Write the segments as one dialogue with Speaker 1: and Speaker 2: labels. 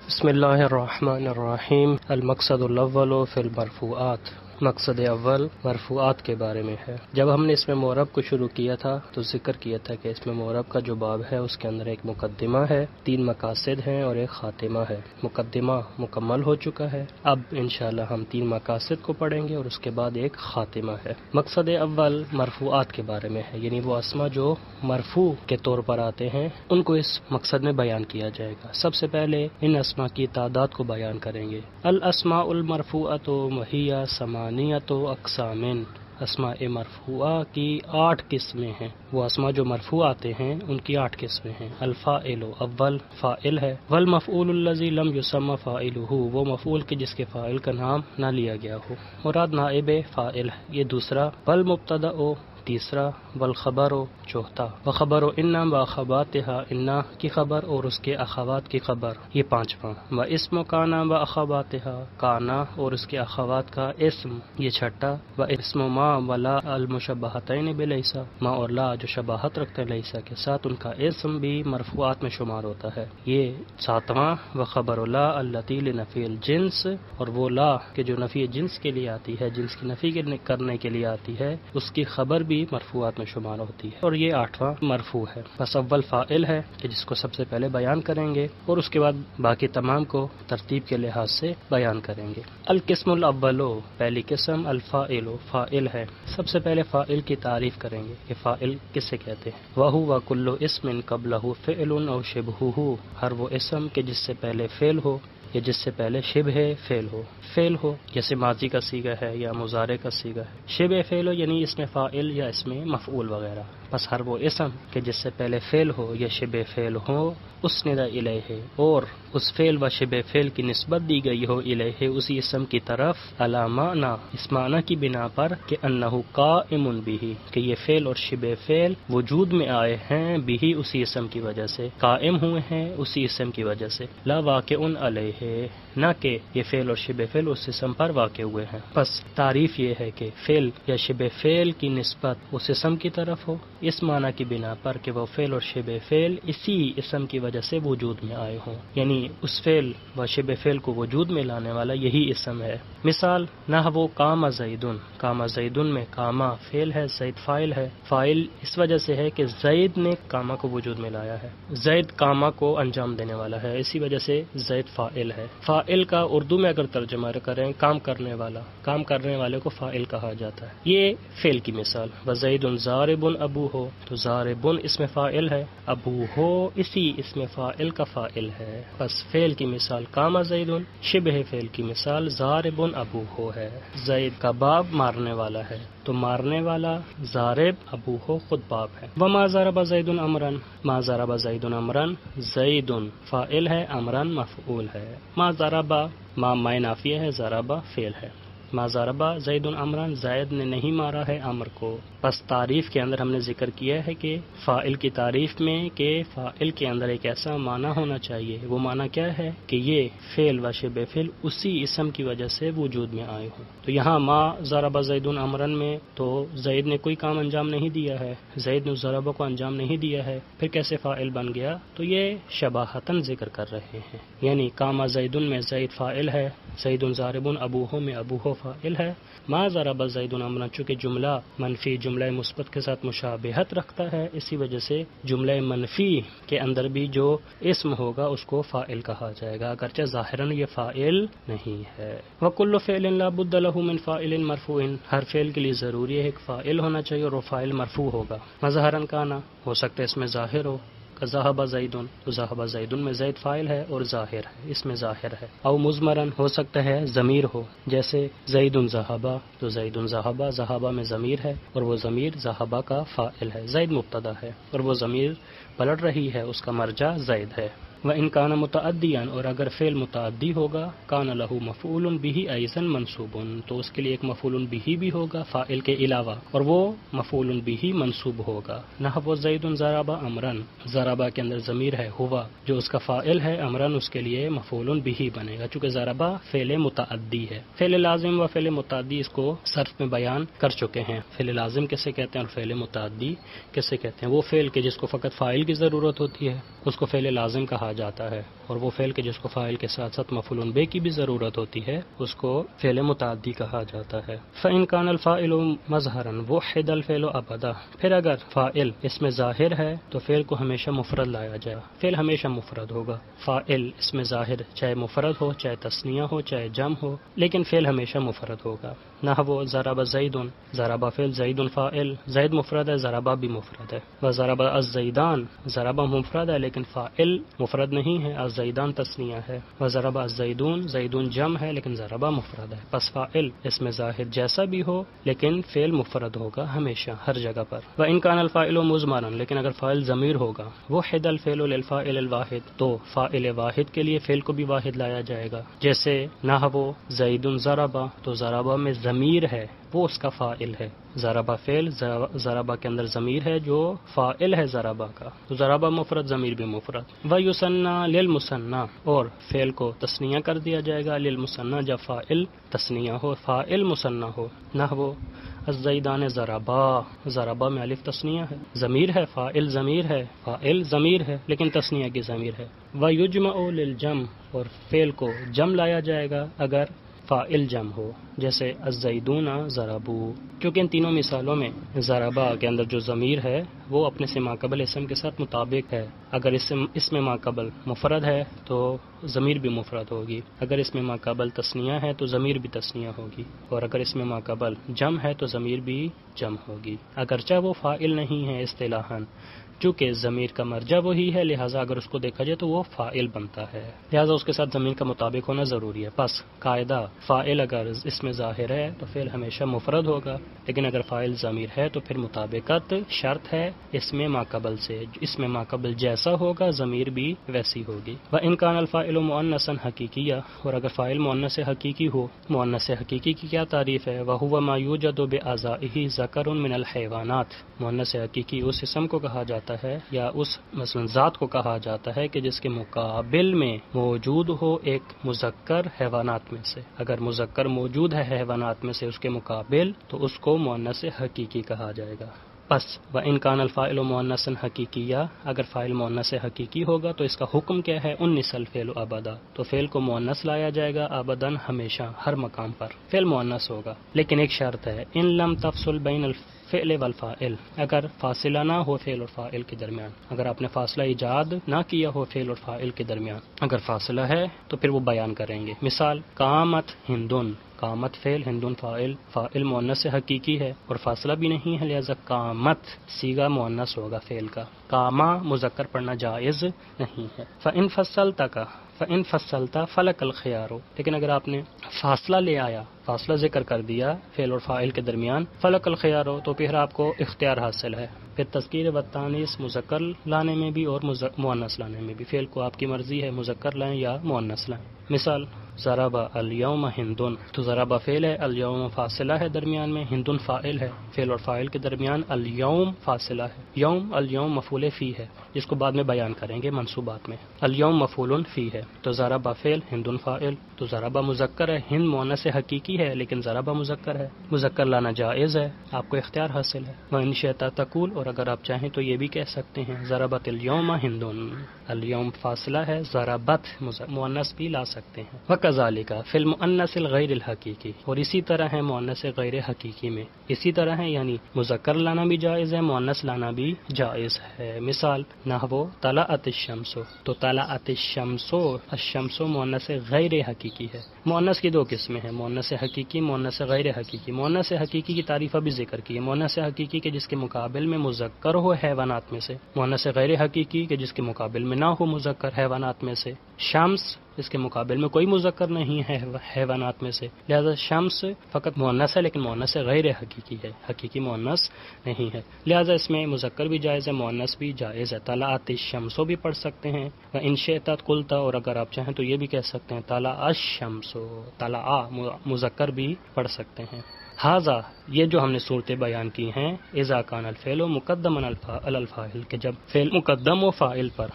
Speaker 1: بسم اللہ الرحمن الرحیم۔ المقصد الاول فی المرفوعات، مقصد اول مرفوعات کے بارے میں ہے۔ جب ہم نے اس میں معرب کو شروع کیا تھا تو ذکر کیا تھا کہ اس میں معرب کا جو باب ہے اس کے اندر ایک مقدمہ ہے، 3 مقاصد ہیں اور ایک خاتمہ ہے۔ مقدمہ مکمل ہو چکا ہے، اب انشاءاللہ ہم 3 مقاصد کو پڑھیں گے اور اس کے بعد ایک خاتمہ ہے۔ مقصد اول مرفوعات کے بارے میں ہے، یعنی وہ اسما جو مرفوع کے طور پر آتے ہیں ان کو اس مقصد میں بیان کیا جائے گا۔ سب سے پہلے ان اسما کی تعداد کو بیان کریں گے۔ الاسماء المرفوعۃ وہی ثمانیۃ اقسام، اسماء مرفوعہ کی 8 قسمیں ہیں۔ وہ اسماء جو مرفوع آتے ہیں ان کی 8 قسمیں ہیں۔ الفاعل، اول فاعل ہے۔ والمفعول الذی لم یسمى فاعلہ، وہ مفعول کے جس کے فاعل کا نام نہ لیا گیا ہو۔ مراد نائب فاعل ہے، یہ دوسرا۔ والمبتدأ، تیسرا۔ والخبر، چوتھا۔ وخبر ان واخواتها، ان کی خبر اور اس کے اخوات کی خبر، یہ پانچواں۔ واسم کان واخواتها، کانا اور اس کے اخوات کا اسم، یہ چھٹا۔ واسم ما ولا المشبہتین بلیس، ما اور لا جو شباہت رکھتے ہیں لیسا کے ساتھ، ان کا اسم بھی مرفوعات میں شمار ہوتا ہے، یہ ساتواں۔ وخبر لا التی لنفی الجنس، اور وہ لا کہ جو نفی جنس کے لیے آتی ہے، جنس کی نفی کرنے کے لیے آتی ہے، اس کی خبر بھی مرفوعات میں شمار ہوتی ہے، اور یہ 8واں مرفوع ہے۔ بس اول فاعل ہے کہ جس کو سب سے پہلے بیان کریں گے اور اس کے بعد باقی تمام کو ترتیب کے لحاظ سے بیان کریں گے۔ القسم الاول، پہلی قسم الفاعل، فاعل ہے۔ سب سے پہلے فاعل کی تعریف کریں گے کہ فاعل کسے کہتے ہیں۔ وہو کل اسم قبلہ فعل او شبہہ، ہر وہ اسم کہ جس سے پہلے فعل ہو یا جس سے پہلے شبہ فعل ہو۔ فعل ہو جیسے ماضی کا صیغہ ہے یا مضارع کا صیغہ ہے، شبہ فعل ہو یعنی اس میں فاعل یا اس میں مفعول وغیرہ۔ بس ہر وہ اسم کہ جس سے پہلے فعل ہو یا شبہ فعل ہو، اسند الیہ، اور اس فعل و شبہ فعل کی نسبت دی گئی ہو الیہ، اسی اسم کی طرف، علی معنی، اس معنی کی بنا پر کہ انہ قائم بہ، کہ یہ فعل اور شبہ فعل وجود میں آئے ہیں، بہ اسی اسم کی وجہ سے، قائم ہوئے ہیں اسی اسم کی وجہ سے، لا واقع علیہ، نہ کہ یہ فعل اور شبہ فعل اس اسم پر واقع ہوئے ہیں۔ بس تعریف یہ ہے کہ فعل یا شبہ فعل کی نسبت اس اسم کی طرف ہو، اس معنی کی بنا پر کہ وہ فعل اور شبہ فعل اسی اسم کی وجہ سے وجود میں آئے ہوں، یعنی اس فعل و شبہ فعل کو وجود میں لانے والا یہی اسم ہے۔ مثال، نحو قام زیدن، قام زیدن میں قاما فعل ہے، زید فاعل ہے۔ فاعل اس وجہ سے ہے کہ زید نے قاما کو وجود میں لایا ہے، زید قاما کو انجام دینے والا ہے، اسی وجہ سے زید فاعل ہے۔ فاعل کا اردو میں اگر ترجمہ کریں کام کرنے والا، کام کرنے والے کو فاعل کہا جاتا ہے۔ یہ فعل کی مثال۔ وزید ضارب ابو ہو، تو ضارب اس میں فاعل ہے، ابو ہو اسی اس میں فاعل کا فاعل ہے۔ بس فعل کی مثال قام زید، شبہ فعل کی مثال ضارب ابو ہو ہے۔ زید کا باب مارنے والا ہے، تو مارنے والا ضارب، ابو ہو خود باب ہے۔ وما ضرب زید امرا، ما ضرب زید امرا، زید فاعل ہے، امرا مفعول ہے۔ ما ضرب، ما معنی نافیہ ہے، ضرب فعل ہے۔ ما ضرب زید امرا، زید نے نہیں مارا ہے امر کو۔ بس تعریف کے اندر ہم نے ذکر کیا ہے کہ فاعل کی تعریف میں کہ فاعل کے اندر ایک ایسا معنی ہونا چاہیے، وہ معنی کیا ہے کہ یہ فعل و شبہ فعل اسی اسم کی وجہ سے وجود میں آئے ہوں۔ تو یہاں ما ضرب زید امرا میں تو زید نے کوئی کام انجام نہیں دیا ہے، زید نے ضرب کو انجام نہیں دیا ہے، پھر کیسے فاعل بن گیا؟ تو یہ شباہتاً ذکر کر رہے ہیں، یعنی قام زید میں زید فاعل ہے، زید ضارب ابوہ میں ابوہ فاعل ہے۔ ما ضرب زید امرا چونکہ جملہ منفی جملہ مثبت کے ساتھ مشابہت رکھتا ہے، اسی وجہ سے جملہ منفی کے اندر بھی جو اسم ہوگا اس کو فاعل کہا جائے گا، اگرچہ ظاہراً یہ فاعل نہیں ہے۔ وکل فعل لا بد له من فاعل مرفوع، ہر فعل کے لیے ضروری ہے ایک فاعل ہونا چاہیے اور وہ فاعل مرفوع ہوگا۔ مظہراً کانا، ہو سکتا ہے اس میں ظاہر ہو، ذہب زیدن، تو ذہب زیدن میں زید فاعل ہے اور ظاہر ہے، اس میں ظاہر ہے۔ او مضمرن، ہو سکتا ہے ضمیر ہو، جیسے زید ذہبا، تو زید ذہبا، ذہبا میں ضمیر ہے اور وہ ضمیر ذہبا کا فاعل ہے، زید مبتدا ہے اور وہ ضمیر پلٹ رہی ہے، اس کا مرجع زید ہے۔ وَإِن كَانَ مُتَعَدِّيًا، اور اگر فعل متعدی ہوگا، كَانَ لَهُ مَفْعُولٌ بِهِ أَيْضًا مَنْصُوبٌ، تو اس کے لیے ایک مفعول بہ بھی ہوگا فاعل کے علاوہ، اور وہ مفعول بہ منصوب ہوگا۔ نحو زید ضرب امرا، ضربہ کے اندر ضمیر ہے ہوا، جو اس کا فاعل ہے، امرا اس کے لیے مفعول بہ بنے گا، چونکہ ضربہ فعل متعدی ہے۔ فعل لازم و فعل متعدی اس کو صرف میں بیان کر چکے ہیں، فعل لازم کیسے کہتے ہیں اور فعل متعدی کیسے کہتے ہیں۔ وہ فعل کے جس کو فقط فاعل کی ضرورت ہوتی ہے اس کو فعل لازم کہا کہا جاتا ہے، اور وہ فعل کے جس کو فاعل کے ساتھ ساتھ مفعول بہ کی بھی ضرورت ہوتی ہے اس کو فعل متعدی کہا جاتا ہے۔ فإن كان الفاعل مظہرا وحد الفعل ابدا، پھر اگر فاعل اس میں ظاہر ہے تو فعل کو ہمیشہ مفرد لایا جائے، فعل ہمیشہ مفرد ہوگا۔ فاعل اس میں ظاہر چاہے مفرد ہو، چاہے تثنیہ ہو، چاہے جمع ہو، لیکن فعل ہمیشہ مفرد ہوگا۔ نحو ضرب زید، ضرب فعل، زید فاعل، زید مفرد ہے، ضرب بھی مفرد ہے۔ وضرب الزیدان، ضرب مفرد ہے لیکن فاعل مفرد نہیں ہے، الزیدان تثنیہ ہے۔ وضرب الزیدون، زیدون جمع ہے لیکن ضرب مفرد ہے، پس فاعل اس میں ظاہر جیسا بھی ہو لیکن فعل مفرد ہوگا ہمیشہ ہر جگہ پر۔ وإن كان الفاعل مضمرا، لیکن اگر فاعل ضمیر ہوگا، وحد الفعل للفاعل الواحد، تو فاعل واحد کے لیے فعل کو بھی واحد لایا جائے گا، جیسے نحو زید ضرب، تو ضرب میں ضمیر ہے وہ اس کا فاعل ہے، ضربہ فعل، ضربہ کے اندر ضمیر ہے جو فاعل ہے ضربہ کا، تو ضربہ مفرد، ضمیر بھی مفرد۔ ویثنى للمثنى، اور فعل کو تثنیہ کر دیا جائے گا، للمثنى جب فاعل تثنیہ ہو، فاعل مثنى ہو۔ نحو الزیدان ضربا، ضربا میں الف تثنیہ ہے، ضمیر ہے، فاعل ضمیر ہے، فاعل ضمیر ہے لیکن تثنیہ کی ضمیر ہے۔ ویجمع للجمع، اور فعل کو جمع لایا جائے گا اگر فاعل جمع ہو، جیسے الزیدون ضربوا، کیونکہ ان تینوں مثالوں میں ضربا کے اندر جو ضمیر ہے وہ اپنے سے ماقبل اسم کے ساتھ مطابق ہے۔ اگر اس میں ماقبل مفرد ہے تو ضمیر بھی مفرد ہوگی، اگر اس میں ماقبل تثنیہ ہے تو ضمیر بھی تثنیہ ہوگی، اور اگر اس میں ماقبل جمع ہے تو ضمیر بھی جمع ہوگی، اگرچہ وہ فاعل نہیں ہے اصطلاحاً، چونکہ ضمیر کا مرجع وہی ہے، لہٰذا اگر اس کو دیکھا جائے تو وہ فاعل بنتا ہے، لہٰذا اس کے ساتھ ضمیر کا مطابق ہونا ضروری ہے۔ پس قاعدہ، فاعل اگر اس میں ظاہر ہے تو فعل ہمیشہ مفرد ہوگا، لیکن اگر فاعل ضمیر ہے تو پھر مطابقت شرط ہے اس میں ماقبل سے، اس میں ماقبل جیسا ہوگا ضمیر بھی ویسی ہوگی۔ وإن كان الفاعل مؤنثا حقیقیہ، اور اگر فاعل مؤنث حقیقی ہو، مؤنث حقیقی کی کیا تعریف ہے؟ وهو ما يوجد بأعضائه ذکر من الحیوانات، مؤنث حقیقی اس اسم کو کہا جاتا ہے یا اس مثلا ذات کو کہا جاتا ہے کہ جس کے مقابل میں موجود ہو ایک مذکر حیوانات میں سے، اگر مذکر موجود ہے حیوانات میں سے اس کے مقابل تو اس کو مؤنث حقیقی کہا جائے گا۔ پس وإن كان الفاعل مؤنثا حقیقیہ، اگر فاعل مؤنث حقیقی ہوگا تو اس کا حکم کیا ہے؟ انس الفعل ابدا، تو فعل کو مؤنث لایا جائے گا ابدا، ہمیشہ ہر مقام پر فعل مؤنث ہوگا، لیکن ایک شرط ہے، ان لم تفصل بین الفعل والفاعل، اگر فاصلہ نہ ہو فعل اور فاعل کے درمیان، اگر آپ نے فاصلہ ایجاد نہ کیا ہو فعل اور فاعل کے درمیان، اگر فاصلہ ہے تو پھر وہ بیان کریں گے۔ مثال قامت ہندن، قامت فعل، ہندن فاعل، فاعل مؤنث حقیقی ہے اور فاصلہ بھی نہیں ہے، لہذا قامت صیغہ مؤنث ہوگا فعل کا، قاما مذکر پڑھنا جائز نہیں ہے۔ فإن فصلت فلک الخيار، لیکن اگر آپ نے فاصلہ لے آیا، فاصلہ ذکر کر دیا فعل اور فاعل کے درمیان، فلک الخيار، تو پھر آپ کو اختیار حاصل ہے، پھر تذکیر و تانیث مذکر لانے میں بھی اور مؤنث لانے میں بھی، فعل کو آپ کی مرضی ہے مذکر لائیں یا مؤنث لائیں۔ مثال ضرب الیوم ہندن، تو ضرب فعل ہے، الیوم فاصلہ ہے درمیان میں، ہندن فاعل ہے، فعل اور فاعل کے درمیان الیوم فاصلہ ہے، یوم، الیوم مفعول فی ہے جس کو بعد میں بیان کریں گے منصوبات میں، الیوم مفعول فی ہے، تو ضرب فعل، ہندن فاعل، تو ضرب مذکر ہے، ہند مؤنث حقیقی ہے لیکن ضرب مذکر ہے، مذکر لانا جائز ہے، آپ کو اختیار حاصل ہے۔ وإن شئت تقول، اور اگر آپ چاہیں تو یہ بھی کہہ سکتے ہیں ضربت الیوم ہندن، الیوم فاصلہ ہے، ضربت مؤنث بھی لا سکتے ہیں۔ وکذالک فی المؤنث الغیر الحقیقی، اور اسی طرح ہے مؤنث غیر حقیقی میں، اسی طرح ہے یعنی مذکر لانا بھی جائز ہے، مؤنث لانا بھی جائز ہے۔ مثال نحو طلعت الشمس، تو طلعت الشمس، الشمس مؤنث غیر حقیقی ہے۔ مؤنث کی دو قسمیں ہیں، مؤنث حقیقی، مؤنث غیر حقیقی۔ مؤنث حقیقی کی تعریف ابھی ذکر کی ہے، مؤنث حقیقی کے جس کے مقابل میں مذکر ہو حیوانات میں سے، مؤنث غیر حقیقی کے جس کے مقابل میں نہ ہو مذکر حیوانات میں سے۔ شمس، اس کے مقابل میں کوئی مذکر نہیں ہے حیوانات میں سے، لہذا شمس فقط مؤنث ہے لیکن مؤنث غیر حقیقی ہے، حقیقی مؤنث نہیں ہے، لہذا اس میں مذکر بھی جائز ہے، مؤنث بھی جائز ہے۔ طلعت الشمس بھی پڑھ سکتے ہیں، ان شئت قلت، اور اگر آپ چاہیں تو یہ بھی کہہ سکتے ہیں طلع الشمس، طلع مذکر بھی پڑھ سکتے ہیں۔ ھذا، یہ جو ہم نے صورتیں بیان کی ہیں، اذا کان الفعل مقدما علی الفاعل، کہ جب فعل مقدم ہو فاعل پر،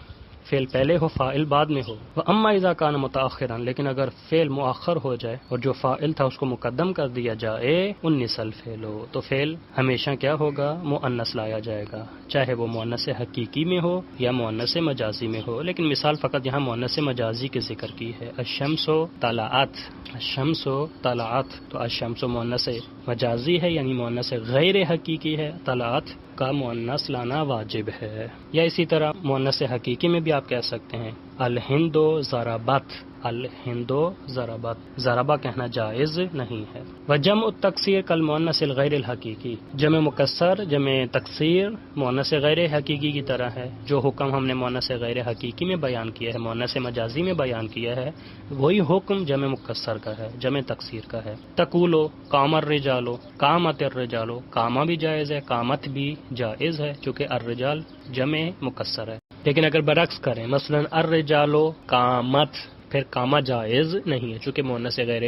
Speaker 1: فعل پہلے ہو فاعل بعد میں ہو. واما اذا کان متاخرا، لیکن اگر فعل مؤخر ہو جائے اور جو فاعل تھا اس کو مقدم کر دیا جائے، انس الفعل، تو فعل ہمیشہ کیا ہوگا؟ مؤنث لایا جائے گا، چاہے وہ مؤنث حقیقی میں ہو یا مؤنث مجازی میں ہو. لیکن مثال فقط یہاں مؤنث مجازی کے ذکر کی ہے. الشمس طلعت، الشمس طلعت، تو الشمس مؤنث مجازی ہے یعنی مؤنث غیر حقیقی ہے، طلعت کا مؤنث لانا واجب ہے. یا اسی طرح مؤنث حقیقی میں بھی آپ کہہ سکتے ہیں الہند ضربت، الہند ضربت، ضربہ کہنا جائز نہیں ہے. وجمع التکسیر کالمؤنث الغیر الحقیقی، جمع مکسر جمع تکسیر مؤنث غیر حقیقی کی طرح ہے. جو حکم ہم نے مؤنث غیر حقیقی میں بیان کیا ہے، مؤنث مجازی میں بیان کیا ہے، وہی حکم جمع مکسر کا ہے، جمع تکسیر کا ہے. تقولو قام الرجال، قامت الرجال، قامہ بھی جائز ہے، قامت بھی جائز ہے چونکہ الرجال جمع مکسر ہے. لیکن اگر برعکس کریں، مثلا الرجال قامت، پھر قامہ جائز نہیں ہے چونکہ مؤنث غیر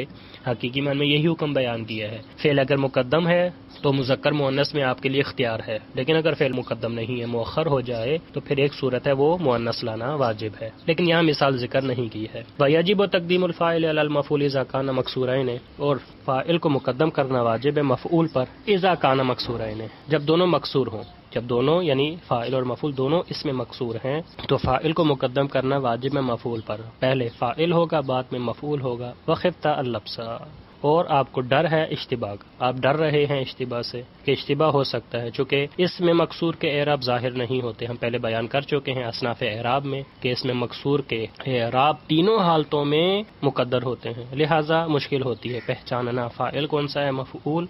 Speaker 1: حقیقی میں نے یہی حکم بیان کیا ہے. فعل اگر مقدم ہے تو مذکر مؤنث میں آپ کے لیے اختیار ہے، لیکن اگر فعل مقدم نہیں ہے، مؤخر ہو جائے، تو پھر ایک صورت ہے وہ مؤنث لانا واجب ہے. لیکن یہاں مثال ذکر نہیں کی ہے. وَيَجِبُ تَقْدِيمُ الْفَاعِلِ عَلَى الْمَفْعُولِ إِذَا كَانَ مَكْسُورَيْنِ، اور فاعل کو مقدم کرنا واجب ہے مفعول پر اذا کان مکسورین، جب دونوں مکسور ہوں. جب دونوں یعنی فاعل اور مفعول دونوں اس میں مکسور ہیں تو فاعل کو مقدم کرنا واجب ہے مفعول پر. پہلے فاعل ہوگا بعد میں مفعول ہوگا. وَخِفْتَ اللَّبْسَ، اور آپ کو ڈر ہے اشتباہ، آپ ڈر رہے ہیں اشتباہ سے کہ اشتباہ ہو سکتا ہے، چونکہ اس میں مکسور کے اعراب ظاہر نہیں ہوتے. ہم پہلے بیان کر چکے ہیں اصناف اعراب میں کہ اس میں مکسور کے اعراب تینوں حالتوں میں مقدر ہوتے ہیں، لہٰذا مشکل ہوتی ہے پہچاننا فاعل کون سا ہے، مفعول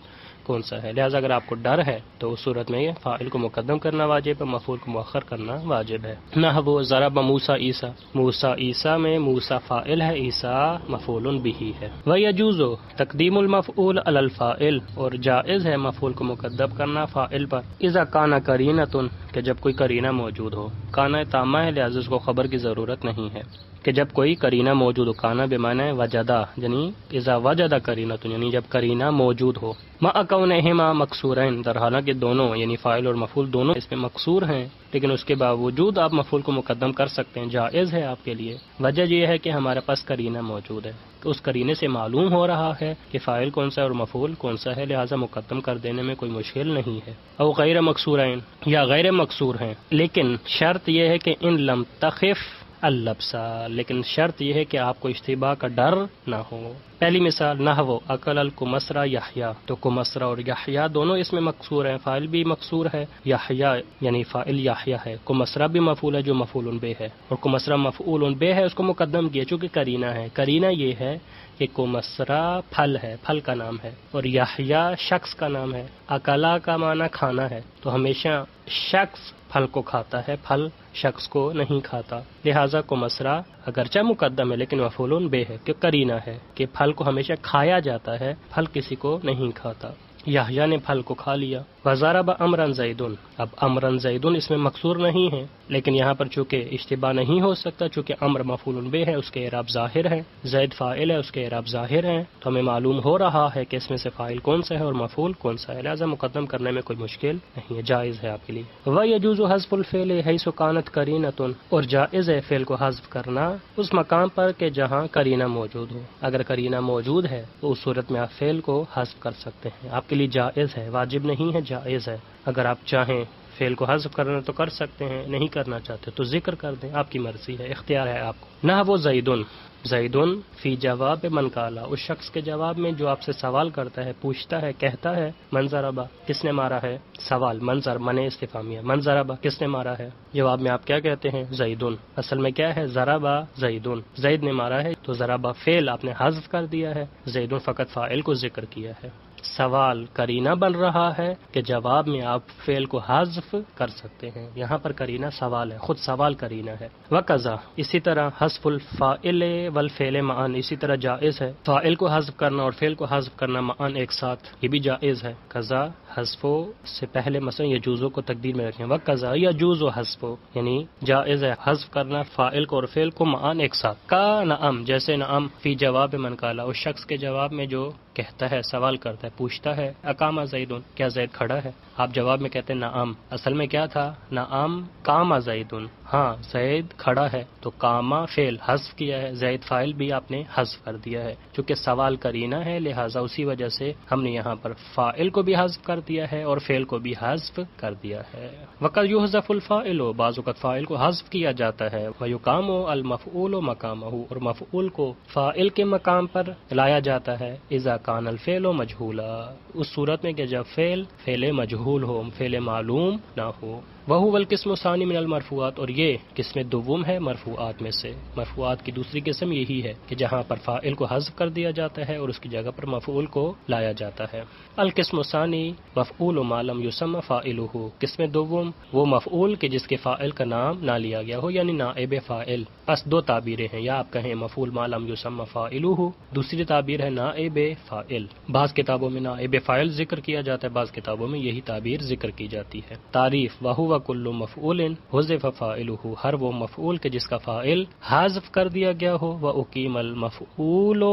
Speaker 1: کون سا ہے. لہٰذا اگر آپ کو ڈر ہے تو اس صورت میں یہ فاعل کو مقدم کرنا واجب ہے، مفعول کو مؤخر کرنا واجب ہے. نحو ضرب موسیٰ عیسیٰ، موسیٰ عیسیٰ میں موسیٰ فاعل ہے، عیسیٰ مفعول به ہے. وَيَجُوزُ تقدیم المفعول علی الفاعل، اور جائز ہے مفعول کو مقدم کرنا فاعل پر اذا کان قرینۃ، کہ جب کوئی قرینہ موجود ہو. کانا تامہ ہے لہذا اس کو خبر کی ضرورت نہیں ہے کہ جب کوئی قرینہ موجود ہو. کانا بمعنی وجدہ، یعنی اذا وجد قرینۃ، یعنی جب قرینہ موجود ہو. مع کونہما مکسورین، در حالانکہ دونوں یعنی فاعل اور مفعول دونوں اس میں مکسور ہیں، لیکن اس کے باوجود آپ مفعول کو مقدم کر سکتے ہیں، جائز ہے آپ کے لیے. وجہ یہ ہے کہ ہمارے پاس قرینہ موجود ہے، تو اس قرینے سے معلوم ہو رہا ہے کہ فاعل کون سا ہے اور مفعول کون سا ہے، لہٰذا مقدم کر دینے میں کوئی مشکل نہیں ہے. او غیر مکسورین، یا غیر مکسور ہیں، لیکن شرط یہ ہے کہ ان لم تخف اللبسا، لیکن شرط یہ ہے کہ آپ کو اشتباہ کا ڈر نہ ہو. پہلی مثال نحو اکل الکمسرا یحییٰ، تو کمسرا اور یحییٰ دونوں اس میں مکسور ہیں، فاعل بھی مکسور ہے، یحییٰ یعنی فاعل یحییٰ ہے. کمسرا بھی مفعول ہے جو مفعول بہ ہے، اور کمسرا مفعول بہ ہے، اس کو مقدم کیا چونکہ قرینہ ہے. قرینہ یہ ہے کہ کمسرا پھل ہے، پھل کا نام ہے، اور یحییٰ شخص کا نام ہے. اکلا کا معنی کھانا ہے، تو ہمیشہ شخص پھل کو کھاتا ہے، پھل شخص کو نہیں کھاتا. لہٰذا کمسرا اگرچہ مقدم ہے لیکن مفعول بہ ہے کہ قرینہ ہے کہ پھل کو ہمیشہ کھایا جاتا ہے، پھل کسی کو نہیں کھاتا. یحییٰ نے پھل کو کھا لیا. وضرب امرا زید، اب امرا زید اس میں مکسور نہیں ہے، لیکن یہاں پر چونکہ اشتباہ نہیں ہو سکتا چونکہ امر مفعول بہ ہے، اس کے اعراب ظاہر ہے. زید فاعل ہے، اس کے اعراب ظاہر ہیں، تو ہمیں معلوم ہو رہا ہے کہ اس میں سے فاعل کون سا ہے اور مفعول کون سا ہے، لہذا مقدم کرنے میں کوئی مشکل نہیں ہے، جائز ہے آپ کے لیے. وَيَجُوزُ حَذْفُ الْفِعْلِ حَيْثُ كَانَتْ قَرِينَةٌ، اور جائز ہے فعل کو حذف کرنا اس مقام پر کہ جہاں قرینہ موجود ہو. اگر قرینہ موجود ہے تو اس صورت میں آپ فعل کو حذف کر سکتے ہیں، آپ کے لیے جائز ہے، واجب نہیں ہے، جائز ہے. اگر آپ چاہیں فعل کو حذف کرنا تو کر سکتے ہیں، نہیں کرنا چاہتے تو ذکر کر دیں، آپ کی مرضی ہے، اختیار ہے آپ کو. نحو زیدن، زیدن فی جواب من قال، اس شخص کے جواب میں جو آپ سے سوال کرتا ہے، پوچھتا ہے، کہتا ہے من ضرب، کس نے مارا ہے. سوال منظر من استفہامیہ، من ضرب کس نے مارا ہے. جواب میں آپ کیا کہتے ہیں زیدن، اصل میں کیا ہے ضرب زیدن، زید نے مارا ہے، تو ضرب فعل آپ نے حذف کر دیا ہے، زیدن فقط فاعل کو ذکر کیا ہے. سوال قرینہ بن رہا ہے کہ جواب میں آپ فعل کو حذف کر سکتے ہیں، یہاں پر قرینہ سوال ہے، خود سوال قرینہ ہے. وقضا، اسی طرح حذف الفاعل والفعل معا، اسی طرح جائز ہے فاعل کو حذف کرنا اور فعل کو حذف کرنا معا ایک ساتھ، یہ بھی جائز ہے. قضا حذف سے پہلے مثلا یجوزو کو تقدیر میں رکھیں، وقضا یجوز حذف، یعنی جائز ہے حذف کرنا فاعل کو اور فعل کو معا ایک ساتھ. کا نعم، جیسے نعم فی جواب من قال، اس شخص کے جواب میں جو کہتا ہے، سوال کرتا ہے، پوچھتا ہے اقام زید، کیا زید کھڑا ہے؟ آپ جواب میں کہتے ہیں نعم۔ اصل میں کیا تھا؟ نعم قام زید، ہاں زید کھڑا ہے۔ تو قاما فعل حذف کیا ہے، زید فاعل بھی آپ نے حذف کر دیا ہے، چونکہ سوال کرینہ ہے لہٰذا اسی وجہ سے ہم نے یہاں پر فاعل کو بھی حذف کر دیا ہے اور فعل کو بھی حذف کر دیا ہے۔ وقد یحذف الفاعل، بعض اوقات فاعل کو حذف کیا جاتا ہے، ویقام المفعول مقامہ، اور مفعول کو فاعل کے مقام پر لایا جاتا ہے، اذا کان الفعل مجہولا، اس صورت میں کہ جب فعل مجہول ہو، فعل معلوم نہ ہو۔ وہو القسم الثانی من المرفوعات، اور یہ قسم دوم ہے مرفوعات میں سے۔ مرفوعات کی دوسری قسم یہی ہے کہ جہاں پر فاعل کو حذف کر دیا جاتا ہے اور اس کی جگہ پر مفعول کو لایا جاتا ہے۔ القسم الثانی مفعول ما لم یسمى فاعلہ، قسم دوم وہ مفعول کہ جس کے فاعل کا نام نہ لیا گیا ہو، یعنی نائب فاعل۔ پس دو تعبیریں ہیں، یا آپ کہیں مفعول ما لم یسمى فاعلہ، دوسری تعبیر ہے نائب فاعل۔ بعض کتابوں میں نائب فاعل ذکر کیا جاتا ہے، بعض کتابوں میں یہی تعبیر ذکر کی جاتی ہے۔ تعریف، وہو کل مفعول حذف فاعلہ، ہر وہ مفعول کہ جس کا فاعل حذف کر دیا گیا ہو، واقیم المفعول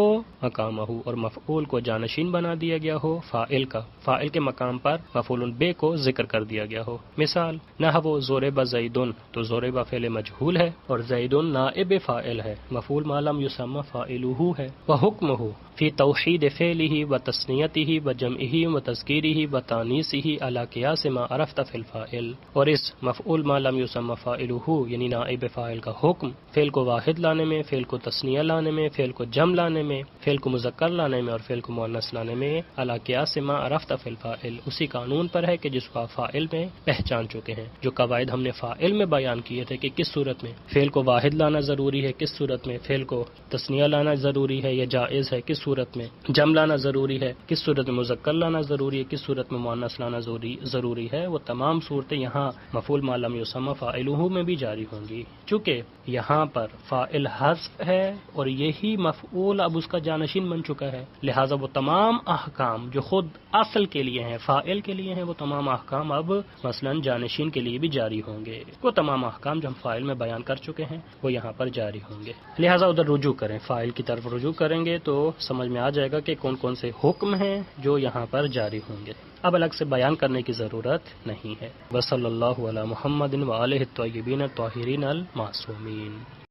Speaker 1: مقامہ، اور مفعول کو جانشین بنا دیا گیا ہو فاعل کے مقام پر مفعول بے کو ذکر کر دیا گیا ہو۔ مثال، نحو ضرب زید، تو ضرب فعل مجہول ہے اور زید نائب فاعل ہے، مفعول ما لم یسمى فاعلہ ہے۔ وحکمہ فی توحید فعلہ وتثنیتہ وجمعہ وتذکیرہ وتانیثہ علی قیاس ما عرفت فی الفاعل، اور اس مفعول ما لم یسمى فاعلہ یعنی نائب فاعل کا حکم فعل کو واحد لانے میں، فعل کو تثنیہ لانے میں، فعل کو جمع لانے میں، فعل کو مذکر لانے میں اور فعل کو مؤنث لانے میں، علی قیاس ما عرفت فی الفاعل، اسی قانون پر ہے کہ جس کو آپ فاعل میں پہچان چکے ہیں۔ جو قواعد ہم نے فاعل میں بیان کیے تھے کہ کس صورت میں فعل کو واحد لانا ضروری ہے، کس صورت میں فعل کو تثنیہ لانا ضروری ہے یا جائز ہے، کس صورت میں جمع لانا ضروری ہے، کس صورت میں مذکر لانا ضروری ہے، کس صورت میں مؤنث لانا ضروری ہے، وہ تمام صورتیں یہاں مفعول ما لم یسمى فاعلہ میں بھی جاری ہوں گی۔ چونکہ یہاں پر فاعل حذف ہے اور یہی مفعول اب اس کا جانشین بن چکا ہے، لہٰذا وہ تمام احکام جو خود اصل کے لیے ہیں، فاعل کے لیے ہیں، وہ تمام احکام اب مثلا جانشین کے لیے بھی جاری ہوں گے۔ وہ تمام احکام جو ہم فاعل میں بیان کر چکے ہیں وہ یہاں پر جاری ہوں گے، لہٰذا ادھر رجوع کریں، فاعل کی طرف رجوع کریں گے تو سمجھ میں آ جائے گا کہ کون کون سے حکم ہیں جو یہاں پر جاری ہوں گے، اب الگ سے بیان کرنے کی ضرورت نہیں ہے۔ وصلی اللہ علی محمد وآلہ الطیبین الطاہرین المعصومین۔